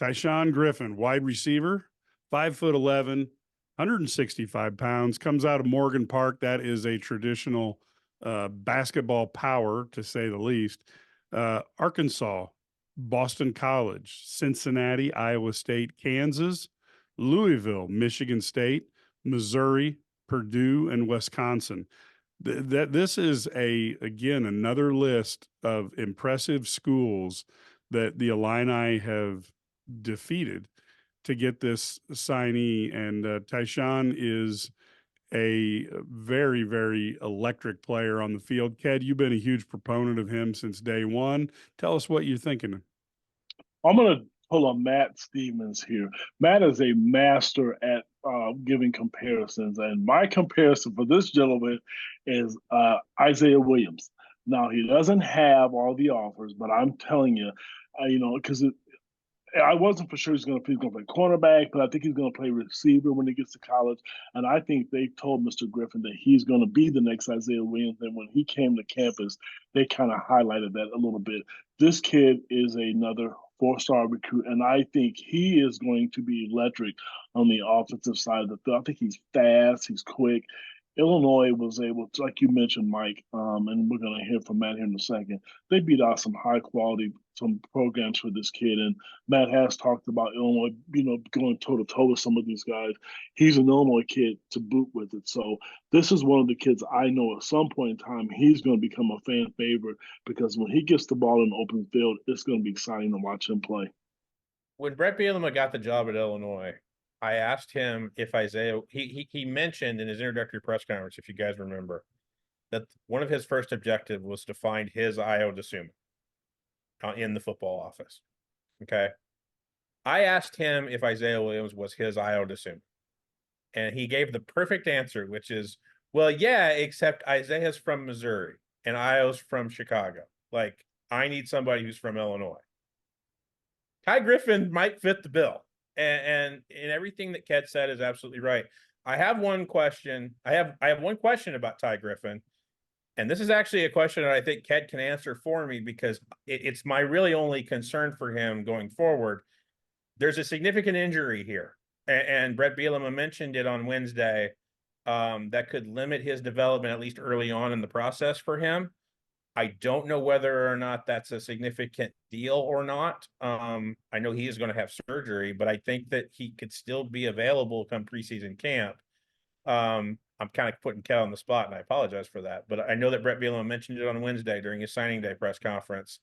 Tysean Griffin, wide receiver, 5'11", 165 pounds, comes out of Morgan Park. That is a traditional basketball power, to say the least. Arkansas, Boston College, Cincinnati, Iowa State, Kansas, Louisville, Michigan State, Missouri, Purdue, and Wisconsin. This is again another list of impressive schools that the Illini have defeated to get this signee. And Tysean is a very, very electric player on the field. Ked, you've been a huge proponent of him since day one. Tell us what you're thinking. I'm going to pull on Matt Stevens here. Matt is a master at giving comparisons, and my comparison for this gentleman is Isaiah Williams. Now, he doesn't have all the offers, but I'm telling you, because I wasn't for sure he's going to play cornerback, but I think he's going to play receiver when he gets to college. And I think they told Mr. Griffin that he's going to be the next Isaiah Williams. And when he came to campus, they kind of highlighted that a little bit. This kid is another four-star recruit, and I think he is going to be electric on the offensive side of the field. I think he's fast, he's quick. Illinois was able to, like you mentioned, Mike, and we're going to hear from Matt here in a second. They beat out some high quality, some programs for this kid, and Matt has talked about Illinois, going toe to toe with some of these guys. He's an Illinois kid to boot with it, so this is one of the kids I know at some point in time he's going to become a fan favorite because when he gets the ball in the open field, it's going to be exciting to watch him play. When Brett Bielema got the job at Illinois, I asked him if Isaiah, he mentioned in his introductory press conference, if you guys remember, that one of his first objectives was to find his Io DeSumo in the football office. Okay. I asked him if Isaiah Williams was his Io DeSumo. And he gave the perfect answer, which is, well, yeah, except Isaiah's from Missouri and Io's from Chicago. Like, I need somebody who's from Illinois. Ty Griffin might fit the bill. And everything that Ked said is absolutely right. I have one question. I have one question about Ty Griffin, and this is actually a question that I think Ked can answer for me because it's my really only concern for him going forward. There's a significant injury here, and Brett Bielema mentioned it on Wednesday that could limit his development at least early on in the process for him. I don't know whether or not that's a significant deal or not. I know he is going to have surgery, but I think that he could still be available come preseason camp. I'm kind of putting Kel on the spot, and I apologize for that. But I know that Brett Bielema mentioned it on Wednesday during his signing day press conference.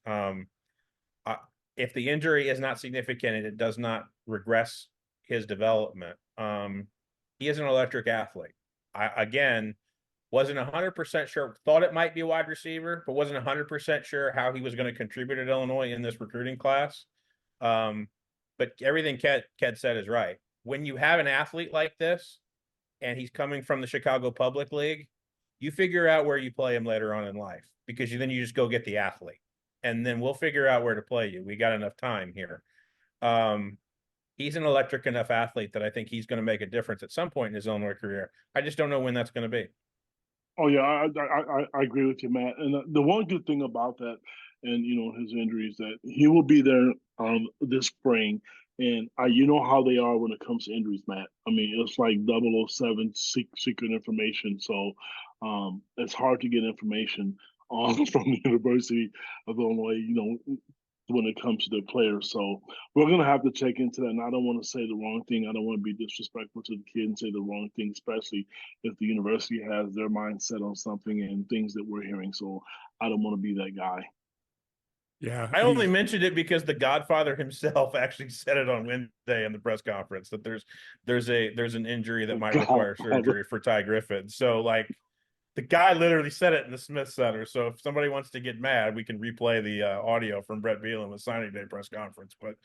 If the injury is not significant and it does not regress his development, he is an electric athlete. Again, wasn't 100% sure, thought it might be a wide receiver, but wasn't 100% sure how he was going to contribute at Illinois in this recruiting class. But everything Ked said is right. When you have an athlete like this, and he's coming from the Chicago Public League, you figure out where you play him later on in life because then you just go get the athlete. And then we'll figure out where to play you. We got enough time here. He's an electric enough athlete that I think he's going to make a difference at some point in his Illinois career. I just don't know when that's going to be. Oh yeah, I agree with you, Matt. And the one good thing about that, and his injury is that he will be there this spring. And you know how they are when it comes to injuries, Matt. I mean, it's like 007 secret information. So it's hard to get information from the University of Illinois, when it comes to their players. So we're going to have to check into that. And I don't want to say the wrong thing. I don't want to be disrespectful to the kid and say the wrong thing, especially if the university has their mind set on something and things that we're hearing. So I don't want to be that guy. Yeah, I only mentioned it because the Godfather himself actually said it on Wednesday in the press conference that there's an injury that might require surgery for Ty Griffin. So like the guy literally said it in the Smith Center. So if somebody wants to get mad, we can replay the audio from Brett Bielema's signing day press conference. But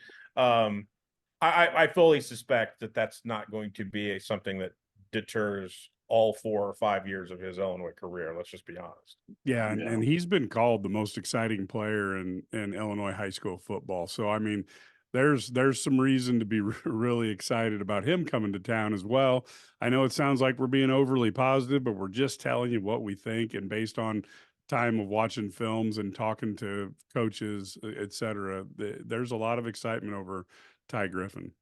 I fully suspect that that's not going to be something that deters all 4 or 5 years of his Illinois career. Let's just be honest. Yeah, and he's been called the most exciting player in Illinois high school football. So I mean, there's some reason to be really excited about him coming to town as well. I know it sounds like we're being overly positive, but we're just telling you what we think, and based on time of watching films and talking to coaches, et cetera, there's a lot of excitement over Ty Griffin.